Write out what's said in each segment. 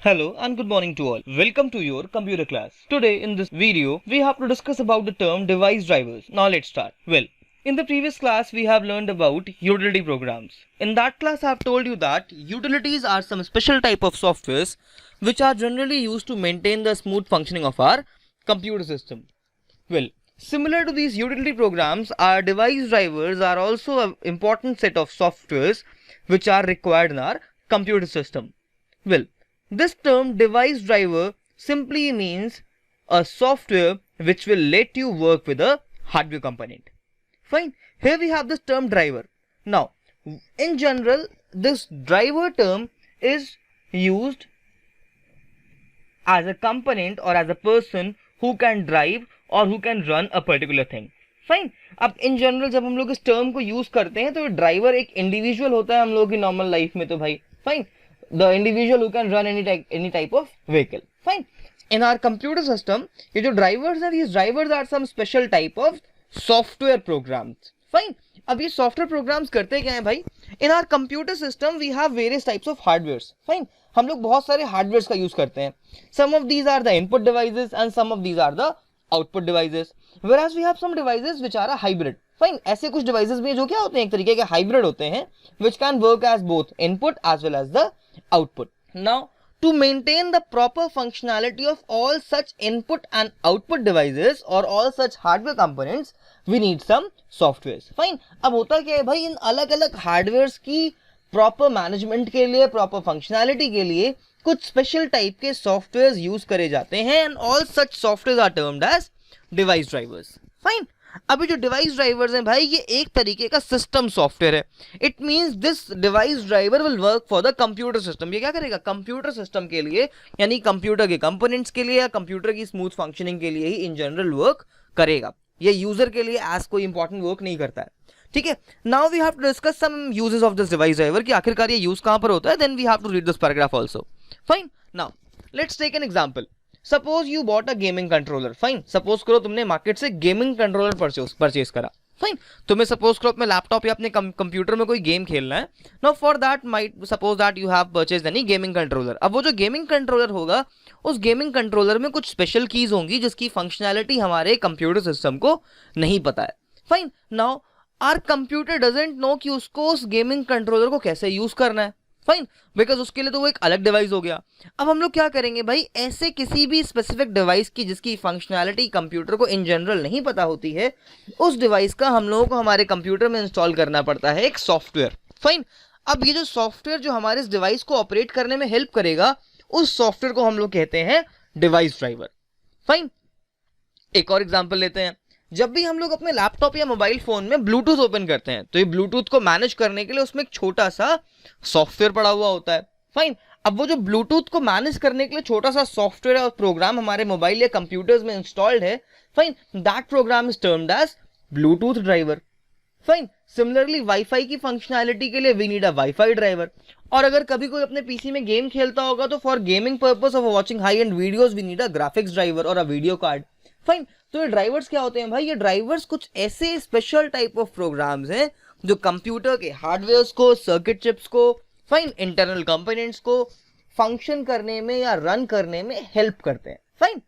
Hello and good morning to all. Welcome to your computer class. Today in this video, we have to discuss about the term device drivers. Now let's start. Well, in the previous class, we have learned about utility programs. In that class, I have told you that utilities are some special type of softwares which are generally used to maintain the smooth functioning of our computer system. Well, similar to these utility programs, our device drivers are also an important set of softwares which are required in our computer system. Well, this term device driver simply means a software which will let you work with a hardware component. Fine. Here we have this term driver. Now, in general, this driver term is used as a component or as a person who can drive और who can run a particular thing. Fine. अब इन general जब हम लोग इस term को use करते हैं तो ड्राइवर एक इंडिविजुअल होता है हम लोग की नॉर्मल लाइफ में. तो भाई fine, the individual who can run any type of vehicle. Fine. In our computer system, ये जो drivers हैं, these drivers are some special type of software programs. Fine. अब ये software programs करते क्या हैं भाई? In our computer system, we have various types of hardwares. Fine. हम लोग बहुत सारे hardwares का use करते हैं. Some of these are the input devices and some of these are the output devices. Whereas we have some devices which are a hybrid. Fine. ऐसे कुछ devices भी जो क्या होते हैं एक तरीके के हाइब्रिड होते हैं which can work as both input as well as the output. Now, to maintain the proper functionality of all such input and output devices or all such hardware components, we need some softwares. Fine. अब होता क्या है भाई, इन अलग अलग hardwares की proper management के लिए, प्रॉपर फंक्शनैलिटी के लिए कुछ स्पेशल टाइप के सॉफ्टवेयर्स यूज करे जाते हैं and all such softwares are termed as device drivers. Fine. अभी जो डिवाइस ड्राइवर्स हैं भाई, ये एक तरीके का सिस्टम सॉफ्टवेयर है. It means this device driver will work for the computer system. ये क्या करेगा? कंप्यूटर सिस्टम के लिए, यानी कंप्यूटर के कंपोनेंट्स के लिए या कंप्यूटर की स्मूथ फंक्शनिंग के लिए ही इन जनरल वर्क करेगा. ये यूजर के लिए एज कोई इंपॉर्टेंट वर्क नहीं करता है. ठीक है. Now we have to discuss some uses of this device driver कि आखिरकार ये यूज कहां पर होता है. Then we have to read this paragraph also. Fine. Now let's take an example. Suppose you bought a gaming controller. Fine. Suppose करो तुमने market से गेमिंग कंट्रोलर परचेज करा. फाइन. तुम्हें सपोज करो अपने लैपटॉप या अपने कंप्यूटर में कोई गेम खेलना है. Now for that might suppose that you have purchased any gaming controller. अब वो जो गेमिंग कंट्रोलर होगा, उस गेमिंग कंट्रोलर में कुछ स्पेशल कीज होंगी जिसकी फंक्शनैलिटी हमारे कंप्यूटर सिस्टम को नहीं पता है. Fine. Now our computer doesn't know कि उसको उस गेमिंग कंट्रोलर को कैसे यूज करना है. फाइन. बिकॉज उसके लिए तो वो एक अलग डिवाइस हो गया. अब हम लोग क्या करेंगे भाई, ऐसे किसी भी स्पेसिफिक डिवाइस की जिसकी फंक्शनैलिटी कंप्यूटर को इन जनरल नहीं पता होती है, उस डिवाइस का हम लोगों को हमारे कंप्यूटर में इंस्टॉल करना पड़ता है एक सॉफ्टवेयर. फाइन. अब ये जो सॉफ्टवेयर जो हमारे इस डिवाइस को ऑपरेट करने में हेल्प करेगा, उस सॉफ्टवेयर को हम लोग कहते हैं डिवाइस ड्राइवर. फाइन. एक और एग्जाम्पल लेते हैं. जब भी हम लोग अपने लैपटॉप या मोबाइल फोन में ब्लूटूथ ओपन करते हैं तो ये ब्लूटूथ को मैनेज करने के लिए उसमें एक छोटा सा सॉफ्टवेयर पड़ा हुआ होता है. फाइन. अब वो जो ब्लूटूथ को मैनेज करने के लिए छोटा सा सॉफ्टवेयर और प्रोग्राम हमारे मोबाइल या कंप्यूटर्स में इंस्टॉल्ड है. Fine. That program is termed as Bluetooth driver. Fine. Similarly WiFi की फंक्शनैलिटी के लिए we need a WiFi driver. और अगर कभी कोई अपने पीसी में गेम खेलता होगा तो for gaming purpose of watching high end videos we need a graphics driver और अ वीडियो कार्ड. फाइन. तो ये ड्राइवर्स क्या होते हैं भाई? ये ड्राइवर्स कुछ ऐसे स्पेशल टाइप ऑफ प्रोग्राम्स हैं जो कंप्यूटर के हार्डवेयर्स को, सर्किट चिप्स को, फाइन, इंटरनल कंपोनेंट्स को फंक्शन करने में या रन करने में हेल्प करते हैं. फाइन.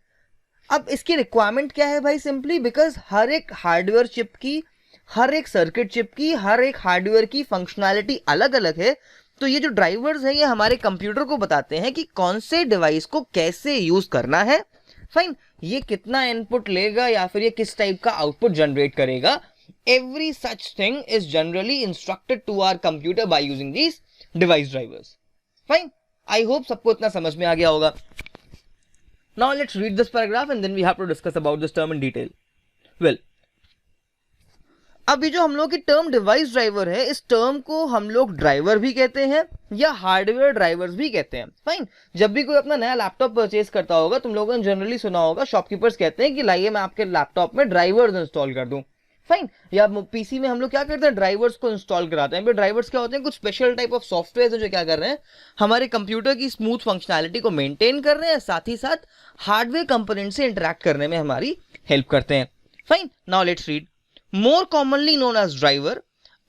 अब इसकी रिक्वायरमेंट क्या है भाई? सिंपली बिकॉज हर एक हार्डवेयर चिप की, हर एक सर्किट चिप की, हर एक हार्डवेयर की फंक्शनैलिटी अलग अलग है. तो ये जो ड्राइवर्स हैं ये हमारे कंप्यूटर को बताते हैं कि कौन से डिवाइस को कैसे यूज करना है. फाइन. ये कितना इनपुट लेगा या फिर ये किस टाइप का आउटपुट जनरेट करेगा. Every such thing is generally instructed to our computer by using these device drivers. Fine. I hope सबको इतना समझ में आ गया होगा. Now let's read this paragraph and then we have to discuss about this term in detail. Well, अब ये जो हम लोग की टर्म डिवाइस ड्राइवर है, इस टर्म को हम लोग ड्राइवर भी कहते हैं या हार्डवेयर ड्राइवर्स भी कहते हैं. फाइन. जब भी कोई अपना नया लैपटॉप परचेज करता होगा, तुम लोगों ने जनरली सुना होगा शॉपकीपर्स कहते हैं कि लाइए मैं आपके लैपटॉप में ड्राइवर्स इंस्टॉल कर दूं. फाइन. या पीसी में हम लोग क्या करते हैं, ड्राइवर्स को इंस्टॉल कराते हैं. ड्राइवर्स क्या होते हैं? कुछ स्पेशल टाइप ऑफ सॉफ्टवेयर जो क्या कर रहे हैं, हमारे कंप्यूटर की स्मूथ फंक्शनैलिटी को मेंटेन कर रहे हैं, साथ ही साथ हार्डवेयर कंपोनेंट से इंटरेक्ट करने में हमारी हेल्प करते हैं. Fine. Now let's read. More commonly known as driver,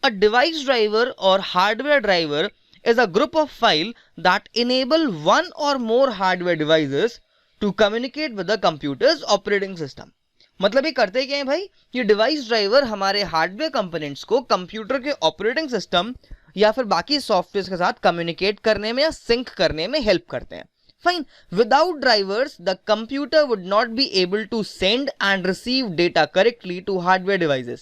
a device driver or hardware driver is a group of file that enable one or more hardware devices to communicate with the computer's operating system. मतलब ये करते क्या है भाई, ये device driver हमारे hardware components को computer के ऑपरेटिंग सिस्टम या फिर बाकी सॉफ्टवेयर के साथ कम्युनिकेट करने में या सिंक करने में हेल्प करते हैं. Fine. Without drivers, the computer would not be able to send and receive data correctly to hardware devices,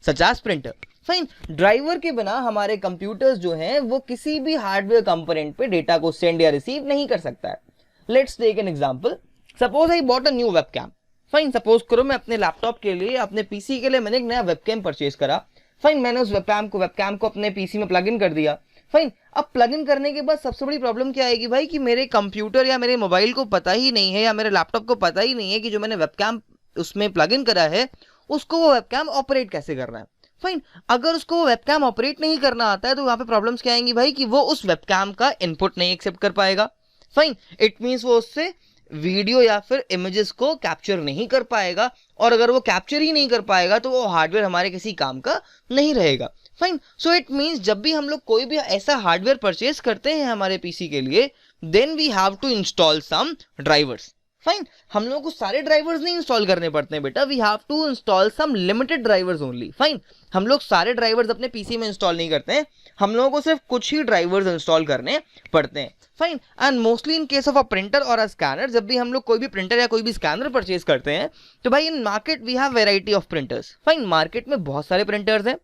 such as printer. Fine. Driver के बिना हमारे कंप्यूटर्स जो हैं वो किसी भी हार्डवेयर कंपोनेंट पे डेटा को सेंड या रिसीव नहीं कर सकता है. Let's take an example. Suppose I bought a new webcam. Fine, suppose करो मैं अपने लैपटॉप के लिए, अपने पीसी के लिए मैंने एक नया वेबकैम परचेज करा. फाइन, मैंने उस वेबकैम को अपने पीसी में प्लग इन कर दिया. फाइन, अब प्लग इन करने के बाद सबसे बड़ी प्रॉब्लम क्या आएगी भाई कि मेरे कंप्यूटर या मेरे मोबाइल को पता ही नहीं है या मेरे लैपटॉप को पता ही नहीं है कि जो मैंने वेबकैम उसमें प्लग इन करा है उसको वो वेबकैम ऑपरेट कैसे करना है. फाइन, अगर उसको वो वेबकैम ऑपरेट नहीं करना आता है तो वहां पे प्रॉब्लम्स क्या आएंगी भाई कि वो उस वेबकैम का इनपुट नहीं एक्सेप्ट कर पाएगा. फाइन, इट मींस वो उससे वीडियो या फिर इमेजेस को कैप्चर नहीं कर पाएगा, और अगर वो कैप्चर ही नहीं कर पाएगा तो वो हार्डवेयर हमारे किसी काम का नहीं रहेगा. फाइन, सो इट मींस जब भी हम लोग कोई भी ऐसा हार्डवेयर परचेज करते हैं हमारे पीसी के लिए, then we have to install some drivers. Fine, हम लोगों को सारे ड्राइवर्स नहीं इंस्टॉल करने पड़ते हैं बेटा, we have to install some limited drivers only. Fine, हम लोग सारे ड्राइवर्स अपने पीसी में इंस्टॉल नहीं करते हैं, हम लोगों को सिर्फ कुछ ही ड्राइवर्स इंस्टॉल करने पड़ते हैं. Fine, and mostly in case of a printer और अ स्कैनर, जब भी हम लोग कोई भी प्रिंटर या कोई भी स्कैनर परचेज करते हैं तो भाई in market we have variety of printers. Fine, market में बहुत सारे प्रिंटर्स हैं,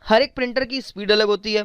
हर एक प्रिंटर की स्पीड अलग होती है.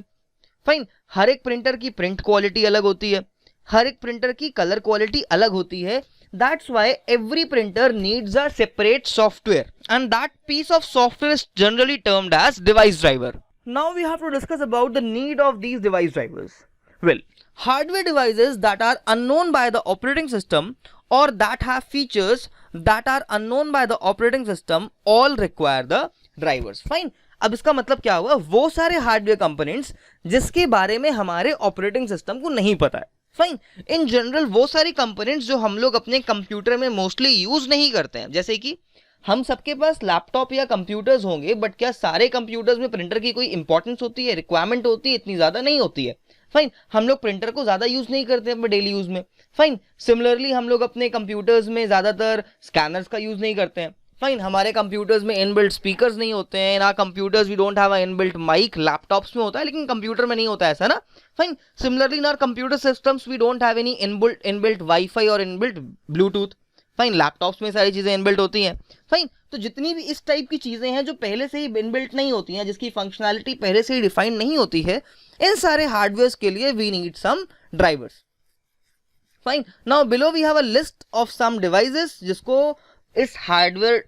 फाइन, हर एक प्रिंटर की प्रिंट क्वालिटी अलग होती है, हर एक प्रिंटर की कलर क्वालिटी अलग होती है. That's why every printer needs a separate software, and that piece of software is generally termed as device driver. Now we have to discuss about the need of these device drivers. Well, hardware devices that are unknown by the operating system or that have features that are unknown by the operating system all require the drivers. Fine. अब इसका मतलब क्या हुआ, वो सारे hardware components जिसके बारे में हमारे ऑपरेटिंग सिस्टम को नहीं पता है. फाइन, इन जनरल वो सारी कंपोनेंट्स जो हम लोग अपने कंप्यूटर में मोस्टली यूज नहीं करते हैं. जैसे कि हम सबके पास लैपटॉप या कंप्यूटर्स होंगे, बट क्या सारे कंप्यूटर्स में प्रिंटर की कोई इंपॉर्टेंस होती है, रिक्वायरमेंट होती है? इतनी ज्यादा नहीं होती है. फाइन, हम लोग प्रिंटर को ज्यादा यूज नहीं करते अपने डेली यूज में. फाइन, सिमिलरली हम लोग अपने कंप्यूटर्स में ज्यादातर स्कैनर्स का यूज नहीं करते हैं. फाइन, हमारे कंप्यूटर्स में इनबिल्ट स्पीकर्स नहीं होते हैं ना, computers we don't have a inbuilt mic. Laptops में होता है लेकिन कंप्यूटर में नहीं होता है, ऐसा ना. Fine, similarly in our computer systems we don't have any inbuilt WiFi और इनबिल्ट ब्लूटूथ. फाइन, लैपटॉप्स में सारी चीजें इनबिल्ट होती हैं. फाइन, तो जितनी भी इस टाइप की चीजें हैं जो पहले से ही इनबिल्ट नहीं होती हैं, जिसकी फंक्शनैलिटी पहले से ही डिफाइंड नहीं होती है, इन सारे हार्डवेयर के लिए we need some drivers. Fine, now below we have a list of some devices जिसको इस हार्डवेयर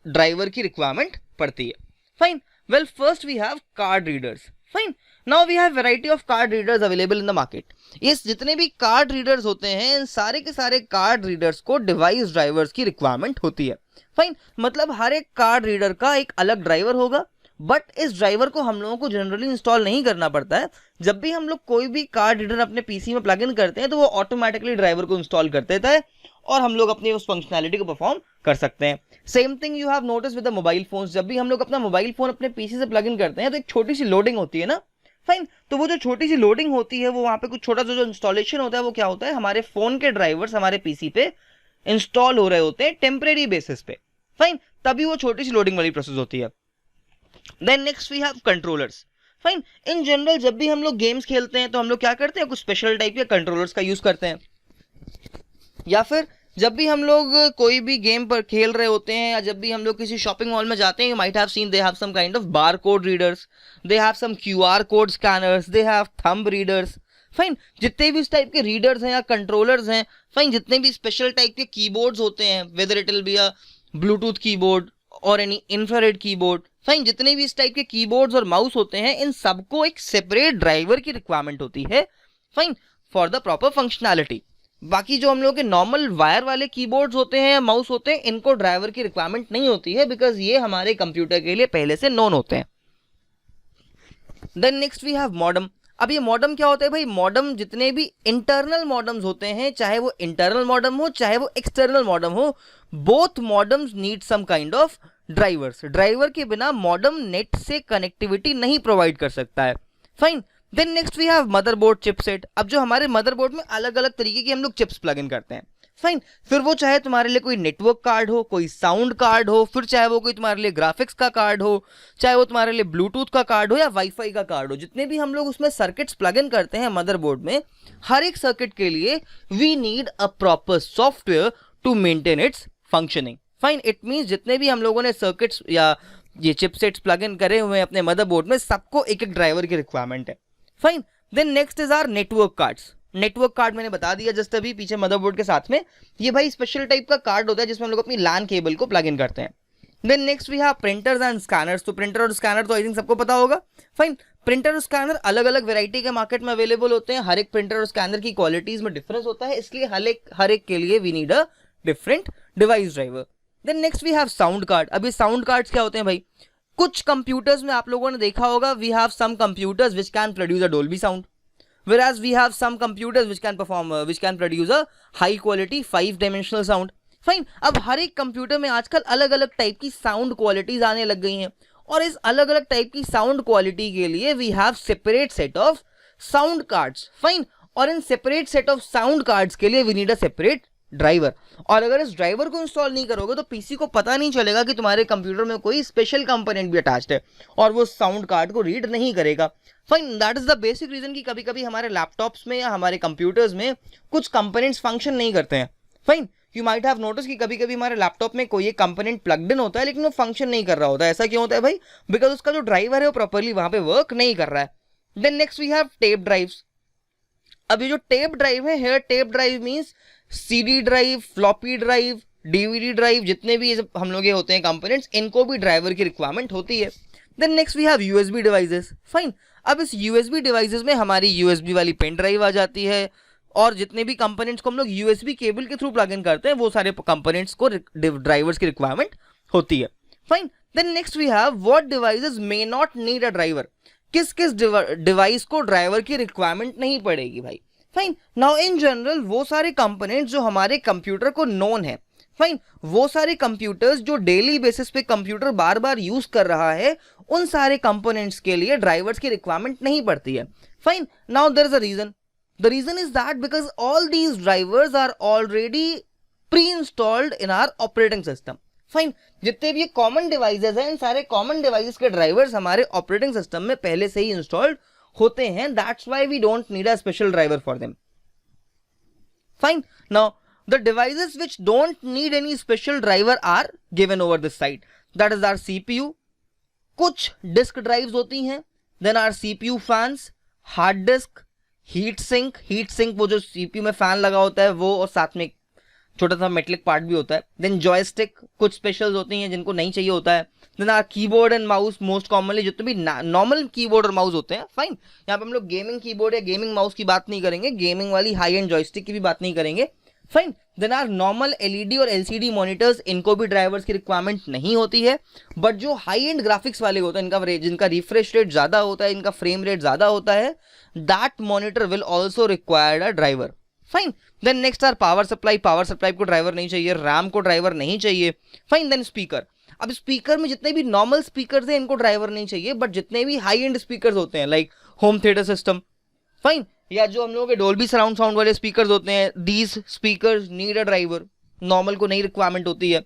ड्राइवर की रिक्वायरमेंट पड़ती है. Fine, well first we have card readers. Fine, now we have variety of card readers available in the market. ये जितने भी card readers होते हैं, इन सारे के सारे कार्ड रीडर्स को डिवाइस ड्राइवर्स की रिक्वायरमेंट होती है. फाइन, मतलब हर एक कार्ड रीडर का एक अलग ड्राइवर होगा, बट इस ड्राइवर को हम लोगों को जनरली इंस्टॉल नहीं करना पड़ता है. जब भी हम लोग कोई भी कार्ड रीडर अपने पीसी में प्लग इन करते हैं तो वो ऑटोमेटिकली ड्राइवर को इंस्टॉल कर देता है और हम लोग अपनी उस फंक्शनैलिटी को परफॉर्म कर सकते हैं. Same thing you have notice with the mobile phones. जब भी हम लोग अपना मोबाइल फोन अपने पीसी से प्लग इन करते हैं तो एक छोटी सी लोडिंग होती है ना. फाइन, तो वो जो छोटी सी लोडिंग होती है वो वहां पे कुछ छोटा सा जो इंस्टॉलेशन होता है वो क्या होता है, हमारे फोन के ड्राइवर्स हमारे पीसी पे इंस्टॉल हो रहे होते हैं टेम्परेरी बेसिस पे. फाइन, तभी वो छोटी सी लोडिंग वाली प्रोसेस होती है. Then next we have controllers. Fine, in general जब भी हम लोग गेम्स खेलते हैं तो हम लोग क्या करते हैं, कुछ स्पेशल टाइप के कंट्रोलर्स का यूज करते हैं. या फिर जब भी हम लोग कोई भी गेम पर खेल रहे होते हैं या जब भी हम लोग किसी शॉपिंग मॉल में जाते हैं, you might have seen they have some kind of bar code readers, they have some QR code scanners, they have thumb readers. Fine, जितने भी इस टाइप के रीडर्स हैं या कंट्रोलर्स हैं, फाइन, जितने भी स्पेशल टाइप के कीबोर्ड्स होते हैं, whether it will be a Bluetooth keyboard और एनी इंफ्रारेड कीबोर्ड, फाइन, जितने भी इस टाइप के कीबोर्ड्स और माउस होते हैं, इन सबको एक सेपरेट ड्राइवर की रिक्वायरमेंट होती है. Fine, for the proper functionality. बाकी जो हम लोग के नॉर्मल वायर वाले कीबोर्ड्स होते हैं या माउस होते हैं, इनको ड्राइवर की रिक्वायरमेंट नहीं होती है बिकॉज ये हमारे कंप्यूटर के लिए पहले से नोन होते हैं. Then next we have modem. अब ये मॉडम क्या होता है भाई, मॉडम जितने भी इंटरनल मॉडम्स होते हैं, चाहे वो इंटरनल मॉडम हो चाहे वो एक्सटर्नल मॉडम हो, both modems need some kind of drivers. Driver के बिना मॉडम नेट से कनेक्टिविटी नहीं प्रोवाइड कर सकता है. Fine, then next we have motherboard chipset. अब जो हमारे मदरबोर्ड में अलग अलग तरीके की हम लोग चिप्स प्लग इन करते हैं, फाइन। फिर वो चाहे तुम्हारे लिए कोई नेटवर्क कार्ड हो, कोई साउंड कार्ड हो, फिर चाहे वो कोई तुम्हारे लिए ग्राफिक्स का कार्ड हो, चाहे वो तुम्हारे लिए ब्लूटूथ का कार्ड हो या वाईफाई का कार्ड हो, जितने भी हम लोग उसमें सर्किट्स प्लग इन करते हैं मदरबोर्ड में, हर एक सर्किट के लिए we need a proper software to maintain its functioning, fine. It means जितने भी हम लोगों ने सर्किट्स या ये चिपसेट्स प्लग इन करे हुए हैं अपने मदरबोर्ड में, सबको एक एक ड्राइवर की रिक्वायरमेंट है, fine. Then next is our network cards. Network card मैंने बता दिया जस्ट अभी पीछे मदरबोर्ड के साथ में, ये भाई स्पेशल टाइप का कार्ड होता है जिसमें हम लोग अपनी लैन केबल को प्लग इन करते हैं। Then next we have printers and scanners. तो प्रिंटर और स्कैनर तो आई थिंक सबको पता होगा, फाइन। प्रिंटर और स्कैनर अलग अलग वैरायटी के मार्केट में अवेलेबल होते हैं, हर एक प्रिंटर और स्कैनर की क्वालिटीज में डिफरेंस होता है, इसलिए हर एक के लिए we need a different device driver. Then next we have sound card. अब ये साउंड कार्ड्स क्या होते हैं भाई, कुछ कंप्यूटर्स में आप लोगों ने देखा होगा, we have some computers which can produce a Dolby sound, whereas we have some computers which can produce a high quality 5-dimensional sound, fine. अब हर एक कंप्यूटर में आजकल अलग अलग टाइप की साउंड क्वालिटीज आने लग गई हैं, और इस अलग अलग टाइप की साउंड क्वालिटी के लिए we have separate set of sound cards, fine. और इन separate set of sound cards के लिए we need a separate driver. और अगर इस ड्राइवर को इंस्टॉल नहीं करोगे तो पीसी को पता नहीं चलेगा कि तुम्हारे कंप्यूटर में कोई स्पेशल कंपोनेंट भी अटैच्ड है, और वो साउंड कार्ड को रीड नहीं करेगा, fine. That is the basic reason कि कभी कभी हमारे लैपटॉप्स में या हमारे कंप्यूटर्स में कुछ कंपोनेंट्स फंक्शन नहीं करते हैं, fine. You might have notice कि कभी कभी हमारे लैपटॉप में कोई एक कंपोनेंट प्लग्ड इन होता है लेकिन वो फंक्शन नहीं कर रहा होता है। ऐसा क्यों होता है भाई, बिकॉज उसका जो ड्राइवर है वो प्रॉपरली वहां पे वर्क नहीं कर रहा है। Then next we have tape drives. अब ये जो टेप ड्राइव है, here tape drive means CD drive, floppy drive, DVD drive, जितने भी हम लोग ये होते हैं कंपोनेंट्स, इनको भी ड्राइवर की रिक्वायरमेंट होती है। Then next we have USB devices, fine. अब इस यूएसबी डिवाइसेस में हमारी यूएसबी वाली पेन ड्राइव आ जाती है, और जितने भी कंपोनेंट्स को हम लोग यूएसबी केबल के थ्रू प्लग इन करते हैं, वो सारे कंपोनेंट्स को ड्राइवर्स की रिक्वायरमेंट होती है, fine. Then next we have what devices may not need a driver. किस किस डिवाइस को ड्राइवर की रिक्वायरमेंट नहीं पड़ेगी भाई, फाइन। नाउ इन जनरल वो सारे कंपोनेंट्स जो हमारे कंप्यूटर को नोन है, फाइन, वो सारे कंप्यूटर्स जो डेली बेसिस पे कंप्यूटर बार बार यूज कर रहा है, उन सारे कंपोनेंट्स के लिए ड्राइवर्स की रिक्वायरमेंट नहीं पड़ती है, fine. Now there is a reason, the reason is that because all these drivers are already pre installed in our operating system, fine. जितने भी कॉमन डिवाइसेस हैं, इन सारे कॉमन डिवाइसेस के ड्राइवर्स हमारे ऑपरेटिंग सिस्टम में पहले से ही इंस्टॉल्ड होते हैं, that's why we don't need a special driver for them, fine. Now the devices which don't need any special driver are given over this side, that is our CPU, कुछ disk drives होती हैं, then are CPU fans, hard disk, heat sink वो जो CPU में fan लगा होता है वो, और साथ में छोटा सा मेटलिक पार्ट भी होता है। देन जॉयस्टिक, कुछ स्पेशल्स होती हैं जिनको नहीं चाहिए होता है। Then are keyboard and mouse, most commonly जितने भी नॉर्मल कीबोर्ड और माउस होते हैं, फाइन। यहाँ पे हम लोग गेमिंग कीबोर्ड या गेमिंग माउस की बात नहीं करेंगे, गेमिंग वाली हाई एंड जॉयस्टिक की भी बात नहीं करेंगे, fine. Then are normal LED और एलसीडी मॉनिटर्स, इनको भी ड्राइवर्स की रिक्वायरमेंट नहीं होती है, बट जो हाई एंड ग्राफिक्स वाले होते हैं, जिनका रिफ्रेश रेट ज्यादा होता है, इनका फ्रेम रेट ज्यादा होता है, that monitor will also required a driver, fine. Then next are power supply को ड्राइवर नहीं चाहिए, रैम को ड्राइवर नहीं चाहिए, फाइन। देन स्पीकर, अब स्पीकर में जितने भी नॉर्मल स्पीकर हैं इनको ड्राइवर नहीं चाहिए, बट जितने भी हाई एंड स्पीकर होते हैं like home theatre system, fine, या जो हम लोगों के डोल्बी सराउंड साउंड वाले स्पीकर्स होते हैं, these speakers need a driver, normal को नहीं रिक्वायरमेंट होती है।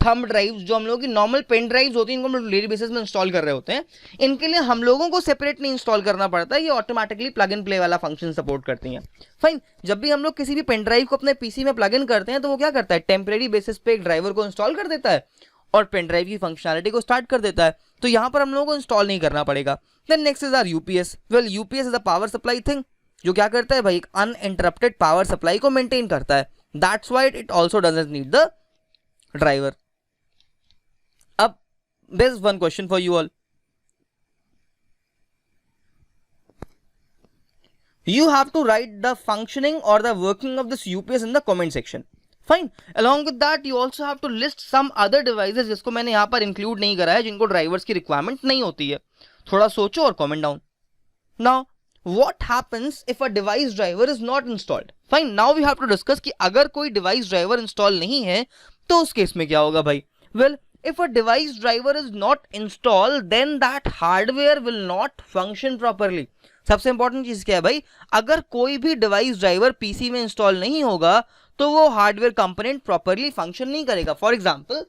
थंब ड्राइव्स, जो हम लोगों की नॉर्मल पेन ड्राइव्स होती हैं, इनको हम लोग डेली बेसिस में इंस्टॉल कर रहे होते हैं, इनके लिए हम लोगों को सेपरेट नहीं इंस्टॉल करना पड़ता है, ये ऑटोमेटिकली प्लग एंड प्ले वाला फंक्शन सपोर्ट करती हैं, फाइन। जब भी हम लोग किसी भी पेन ड्राइव को अपने पीसी में प्लग इन करते हैं तो वो क्या करता है, टेम्परेरी बेसिस पे एक ड्राइवर को इंस्टॉल कर देता है और पेन ड्राइव की फंक्शनैलिटी को स्टार्ट कर देता है, तो यहाँ पर हम लोगों को इंस्टॉल नहीं करना पड़ेगा। Then next is our UPS. Well UPS is a power supply thing, जो क्या करता है भाई, एक अनइंटरप्टेड पावर सप्लाई को मेंटेन करता है, that's why it also doesn't need the driver. अब there is one question for you all, you have to write the functioning or the working of this UPS in the comment section, fine. Along with that you also have to list some other devices जिसको मैंने यहाँ पर include नहीं करा है, जिनको drivers की requirement नहीं होती है, थोड़ा सोचो और comment down. Now what happens if a device driver is not installed, fine. Now we have to discuss कि अगर कोई डिवाइस ड्राइवर इंस्टॉल नहीं है तो उस केस में क्या होगा भाई। Well, if a device driver is not installed then that hardware will not function properly, सबसे इंपॉर्टेंट चीज क्या है भाई, अगर कोई भी डिवाइस ड्राइवर पीसी में इंस्टॉल नहीं होगा तो वो हार्डवेयर कंपोनेंट प्रॉपरली फंक्शन नहीं करेगा। For example,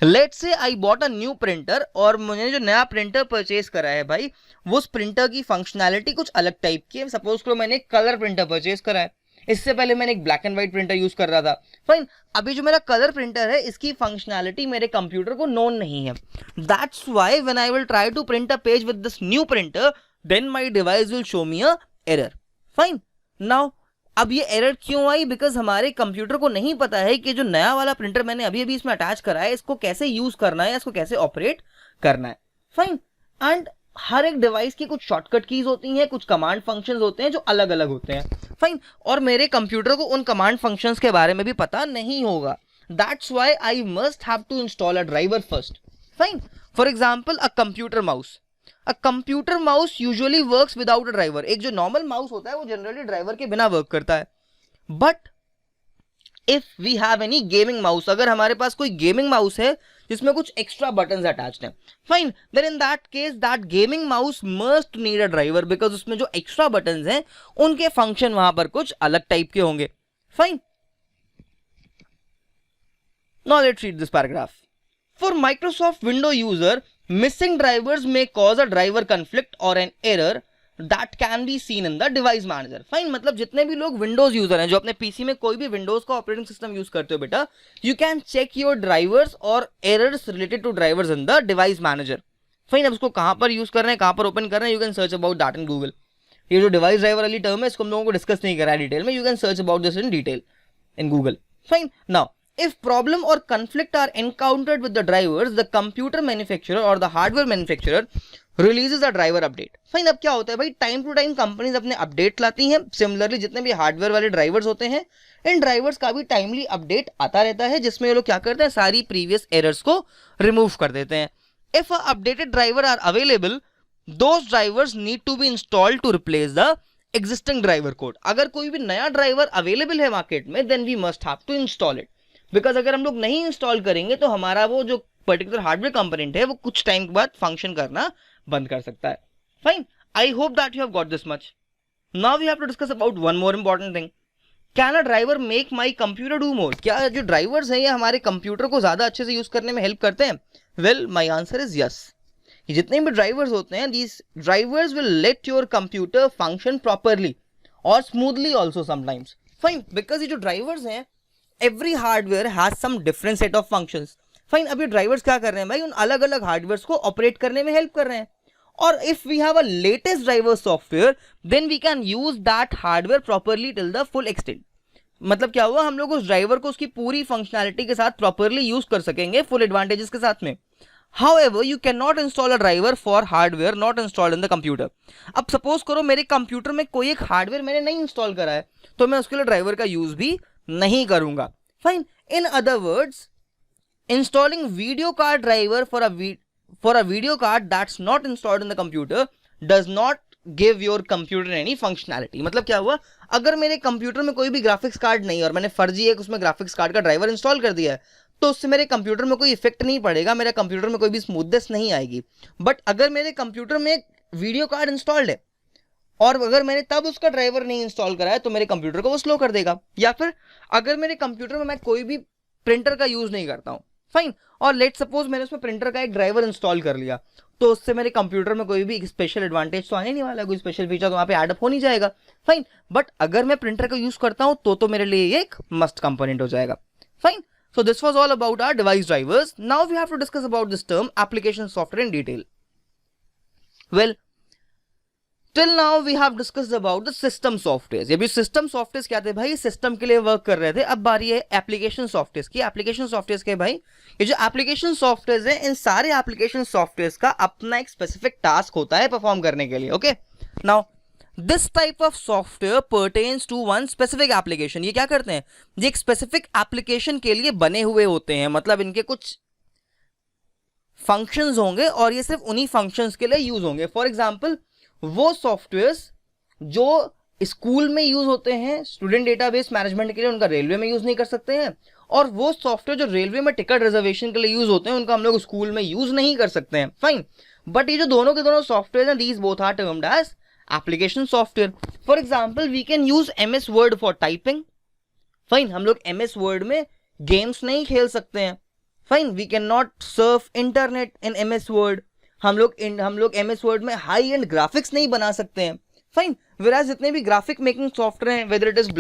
let's say I bought a new printer, और मुझे जो नया प्रिंटर परचेज करा है भाई, वो उस प्रिंटर की फंक्शनैलिटी कुछ अलग टाइप की है। सपोज करो मैंने एक कलर प्रिंटर परचेज करा है, इससे पहले मैंने एक black and white printer use कर रहा था। फाइन, अभी जो मेरा कलर प्रिंटर है इसकी फंक्शनैलिटी मेरे कंप्यूटर को नोन नहीं है। That's why when I will try to print a page with this new printer, then my device will show me a error. Fine, now अब ये एरर क्यों आई, बिकॉज हमारे कंप्यूटर को नहीं पता है कि जो नया वाला प्रिंटर मैंने अभी अभी इसमें अटैच करा है इसको कैसे यूज करना है, इसको कैसे ऑपरेट करना है। फाइन, एंड हर एक डिवाइस की कुछ शॉर्टकट कीज होती हैं, कुछ कमांड फंक्शंस होते हैं जो अलग अलग होते हैं। फाइन, और मेरे कंप्यूटर को उन कमांड फंक्शंस के बारे में भी पता नहीं होगा। That's why I must have to install a driver first. Fine, for example a computer mouse. A computer mouse usually works without a driver. एक जो नॉर्मल माउस होता है वो जनरली ड्राइवर के बिना वर्क करता है। But if we have any gaming mouse, अगर हमारे पास कोई गेमिंग माउस है जिसमें कुछ एक्स्ट्रा बटन्स अटैच्ड हैं, fine, then in that case that gaming mouse must need a driver, because उसमें जो एक्स्ट्रा बटन्स हैं उनके फंक्शन वहां पर कुछ अलग टाइप के होंगे। Fine, now let's read this paragraph. For Microsoft window user, missing drivers may cause a driver conflict or an error that can be seen in the device manager. Fine, मतलब जितने भी लोग विंडोज यूजर हैं जो अपने PC में कोई भी विंडोज का ऑपरेटिंग सिस्टम यूज करते हो बेटा, you can check your drivers और errors related to drivers in the device manager. Fine, अब उसको कहां पर यूज कर रहे हैं, कहां पर ओपन कर रहे हैं, you can search about that in Google. ये जो डिवाइस ड्राइवर वाली टर्म है इसको हम लोगों को डिस्कस नहीं करा है डिटेल में, you can search about this in detail in Google. Fine, now if problem or conflict are encountered with the drivers, the computer manufacturer or the hardware manufacturer releases a driver update. Fine, अब क्या होता है भाई, time to time companies अपने update लाती हैं। Similarly जितने भी हार्डवेयर वाले ड्राइवर्स होते हैं, इन ड्राइवर्स का भी टाइमली अपडेट आता रहता है, जिसमें ये लोग क्या करते हैं, सारी प्रीवियस एरर्स को रिमूव कर देते हैं। If a updated driver are available, those drivers need to be installed to replace the existing driver code. अगर कोई भी नया ड्राइवर अवेलेबल है मार्केट में, then we must have to install it, because अगर हम लोग नहीं इंस्टॉल करेंगे तो हमारा वो जो पर्टिकुलर हार्डवेयर कंपोनेंट है वो कुछ टाइम के बाद फंक्शन करना बंद कर सकता है। Fine, I hope that you have got this much. Now we have to discuss about one more important thing. Can a driver make my computer do more? क्या जो ड्राइवर्स हैं ये हमारे कंप्यूटर को ज्यादा अच्छे से यूज करने में हेल्प करते हैं? Well, my answer is yes. जितने भी ड्राइवर्स होते हैं, these drivers will let your computer function properly और smoothly also sometimes. Fine, because ये जो ड्राइवर्स हैं, every hardware has some different set of functions. Fine, अब ये ड्राइवर्स क्या कर रहे हैं भाई, उन अलग अलग हार्डवेयर को ऑपरेट करने में हेल्प कर रहे हैं। और if we have a latest driver software, then we can use that hardware properly till the full extent. मतलब क्या हुआ, हम लोग उस ड्राइवर को उसकी पूरी फंक्शनैलिटी के साथ प्रॉपरली यूज कर सकेंगे, फुल एडवांटेजेस के साथ में। However, you cannot install a driver for hardware not installed in the computer. अब सपोज करो मेरे कंप्यूटर में कोई एक हार्डवेयर मैंने नहीं इंस्टॉल करा है, तो मैं उसके लिए ड्राइवर का यूज भी नहीं करूंगा। Fine, in other words, installing video card driver for a video card that's not installed in the computer does not give your computer any functionality. मतलब क्या हुआ, अगर मेरे कंप्यूटर में कोई भी ग्राफिक्स कार्ड नहीं और मैंने फर्जी एक उसमें ग्राफिक्स कार्ड का ड्राइवर इंस्टॉल कर दिया है, तो उससे मेरे कंप्यूटर में कोई इफेक्ट नहीं पड़ेगा, मेरे कंप्यूटर में कोई भी स्मूथनेस नहीं आएगी। बट अगर मेरे कंप्यूटर में एक वीडियो कार्ड इंस्टॉल्ड है और अगर मैंने तब उसका ड्राइवर नहीं इंस्टॉल करा है, तो मेरे कंप्यूटर को वो स्लो कर देगा। या फिर अगर मेरे कंप्यूटर में मैं कोई भी प्रिंटर का यूज नहीं करता हूं, फाइन, और लेट सपोज मैंने उसमें प्रिंटर का एक ड्राइवर इंस्टॉल कर लिया, तो उससे मेरे कंप्यूटर में कोई भी स्पेशल एडवांटेज तो आने नहीं वाला, कोई स्पेशल फीचर तो वहां पे ऐड अप हो नहीं जाएगा। फाइन, बट अगर मैं प्रिंटर का यूज करता हूं तो मेरे लिए ये एक मस्ट कंपोनेंट हो जाएगा। Fine, so this was all about our device drivers. Now we have to discuss about this term application software in detail. Well, till now we have discussed about the system softwares. ये भी system softwares क्या थे भाई, system के लिए work कर रहे थे। अब बारी है एप्लीकेशन सॉफ्टवेयर की। एप्लीकेशन सॉफ्टवेयर के भाई, ये जो एप्लीकेशन सॉफ्टवेयर है, इन सारे एप्लीकेशन सॉफ्टवेयर का अपना एक स्पेसिफिक टास्क होता है परफॉर्म करने के लिए। Okay, now this type of software pertains to one specific application. ये क्या करते हैं, ये एक स्पेसिफिक एप्लीकेशन के लिए बने हुए होते हैं, मतलब इनके कुछ फंक्शंस होंगे और ये सिर्फ उन्हीं फंक्शंस के लिए यूज होंगे। फॉर एग्जांपल, वो सॉफ्टवेयर्स जो स्कूल में यूज होते हैं स्टूडेंट डेटाबेस मैनेजमेंट के लिए, उनका रेलवे में यूज नहीं कर सकते हैं। और वो सॉफ्टवेयर जो रेलवे में टिकट रिजर्वेशन के लिए यूज होते हैं, उनका हम लोग स्कूल में यूज नहीं कर सकते हैं। फाइन, बट ये जो दोनों के दोनों सॉफ्टवेयर हैं, these both are termed as application software. For example, we can use MS Word for typing. Fine, हम लोग MS Word में गेम्स नहीं खेल सकते हैं. Fine, we cannot surf internet in MS Word. हम लोग MS Word में हाई एंड ग्राफिक्स नहीं बना सकते हैं. फाइन, whereas जितने भी ग्राफिक मेकिंग सॉफ्टवेयर हैं, वेदर इट इज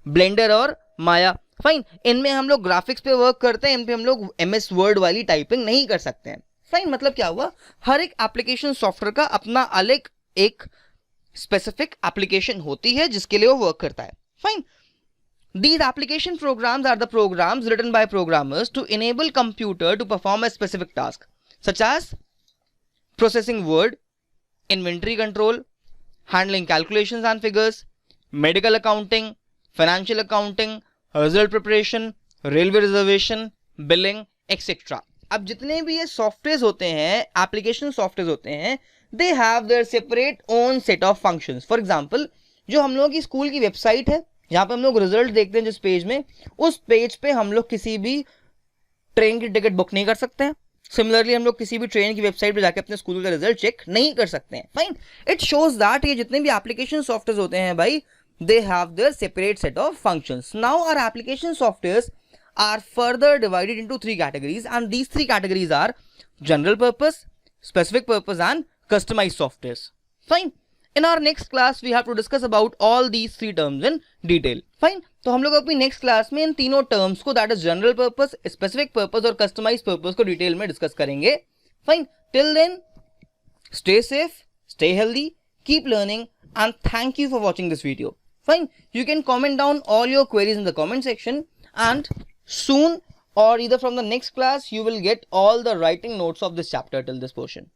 ब्लेंडर और माया, फाइन, इनमें हम लोग ग्राफिक्स पे वर्क करते हैं, इन पे हम लोग MS Word वाली टाइपिंग नहीं कर सकते हैं. फाइन, मतलब क्या हुआ, हर एक एप्लीकेशन सॉफ्टवेयर का अपना अलग एक स्पेसिफिक एप्लीकेशन होती है जिसके लिए वो वर्क करता है. Fine, these application programs are the programs written by programmers to enable computer to perform a specific task, such as processing word, inventory control, handling calculations and figures, medical accounting, financial accounting, result preparation, railway reservation, billing, etc. अब जितने भी ये software होते हैं, application software होते हैं, दे have their separate own set of functions. For example, जो हम लोग की स्कूल की वेबसाइट है, जहां पे हम लोग रिजल्ट देखते हैं जिस पेज में, उस पेज पे हम लोग किसी भी ट्रेन की टिकट बुक नहीं कर सकते हैं. सिमिलरली हम लोग किसी भी ट्रेन की वेबसाइट पे जाके अपने स्कूल का रिजल्ट चेक नहीं कर सकते हैं. फाइन, इट शोज दैट ये जितने भी एप्लीकेशन सॉफ्टवेयर होते हैं भाई, they have their separate set of functions. Now our application softwares are further divided into three categories, and these three categories are general purpose, specific purpose and customized softwares. Fine, in our next class we have to discuss about all these three terms in detail. Fine, तो हम लोग अपनी next class में इन तीनों terms को, that is general purpose, specific purpose और customise purpose को detail में डिस्कस करेंगे. Fine, till then stay safe, stay healthy, keep learning, and thank you for watching this video. Fine, you can comment down all your queries in the comment section, and soon or either from the next class you will get all the writing notes of this chapter till this portion.